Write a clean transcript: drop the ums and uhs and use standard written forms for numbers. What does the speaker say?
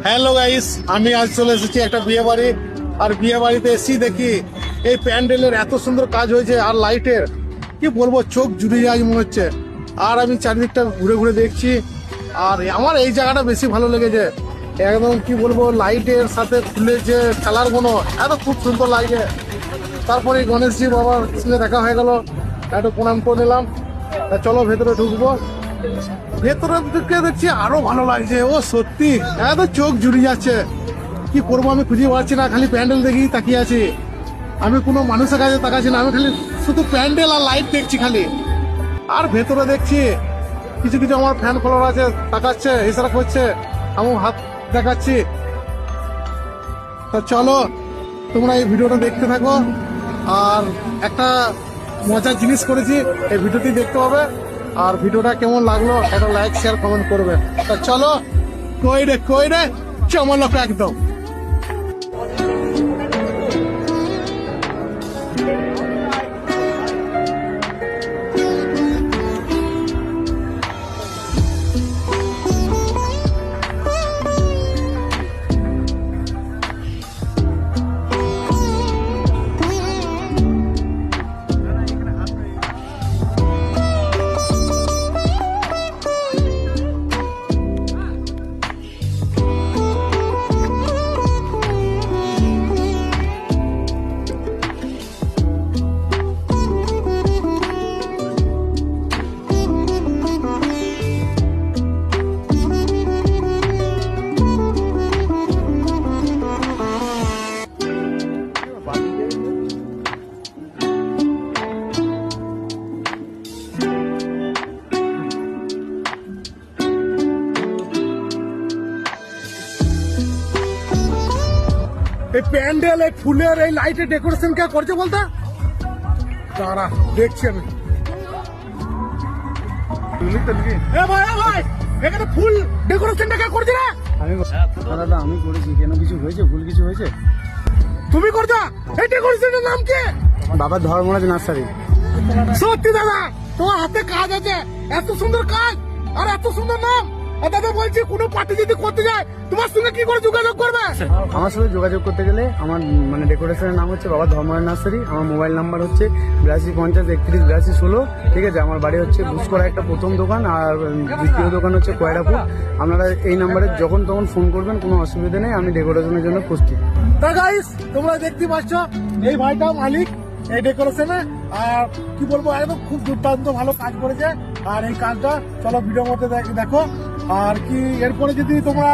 Hello guys, আমি আজ চলে এসেছি একটা বিয়ে বাড়ি। আর বিয়ে বাড়িতে এসেছি দেখি এই প্যান্ডেলের এত সুন্দর কাজ হয়েছে আর লাইটের কি বলবো, চোখ জুড়ে যায় মনে হচ্ছে। আর আমি চারিদিকটা ঘুরে ঘুরে দেখছি আর আমার এই জায়গাটা বেশি ভালো লেগেছে। একদম কি বলবো, লাইটের সাথে ফুলের যে কালার গুলো এত খুব সুন্দর লাগে। তারপরে গণেশজি বাবার সঙ্গে দেখা হয়ে গেল, একটু প্রণাম করে নিলাম। তা চলো ভেতরে ঢুকবো। ভেতরের দিকে দেখছি আরো ভালো লাগছে। ও সত্যি এত চোখ জুড়ে যাচ্ছে, কি করবো আমি খুঁজে পাচ্ছি না, খালি প্যান্ডেল দেখেই তাকিয়ে আছি। আমি কোনো মানুষের কাছে তাকাচ্ছি না, আমি খালি শুধু প্যান্ডেল আর লাইট দেখছি খালি। আর ভেতরে দেখছি কিছু কিছু আমার ফ্যান ফলোয়ার আছে, তাকাচ্ছে, ইশারা করছে, আমি হাত দেখাচ্ছি। তা চলো তোমরা এই ভিডিওটা দেখতে থাকো। আর একটা মজার জিনিস করেছি, এই ভিডিওটি দেখতে হবে। আর ভিডিওটা কেমন লাগলো একটা লাইক শেয়ার কমেন্ট করবে। তা চলো, কই রে চমলক একদম। এই প্যান্ডেল, এই ফুলের, এই লাইটের ডেকোরেশন কে করছে বলতে? দাঁড়া দেখছি আমি। ভাই এখানে ফুল ডেকোরেশনটা কে করছে না? দাদা আমি করেছি। কেন কিছু হয়েছে? ভুল কিছু হয়েছে? তুমি করছো? এই ডেকোরেশনের নাম কি? বাবার ধর্মরাজ নার্সারি। সত্যি দাদা তোমার হাতে কাজ আছে, এত সুন্দর কাজ আর এত সুন্দর নাম। আর দাদা বলছি কোনো পার্টি যদি করতে যায় তোমার সঙ্গে কি করে যোগাযোগ করবে? আমার সাথে যোগাযোগ করতে গেলে আমার ডেকোরেশনের নাম হচ্ছে বাবা ধর্মরাজ নার্সারি। আমার মোবাইল নাম্বার হচ্ছে 8250 31 82 16। ঠিক আছে, আমার বাড়ি হচ্ছে বুসকরা একটা প্রথম দোকান, আর দ্বিতীয় দোকান হচ্ছে কয়রাপুর। আপনারা এই নাম্বারে যখন তখন ফোন করবেন, কোনো অসুবিধা নেই, আমি ডেকোরেশনের জন্য প্রস্তুত। তা গাইস তোমরা দেখতে পাচ্ছ এই ভাইটা মালিক এই ডেকোরেশনে। আর কি বলবো, একদম খুব দুর্দান্ত ভালো কাজ করেছে। আর এই কাজটা চলো ভিডিওর মধ্যে দেখো। আর কি এরপরে যদি তোমরা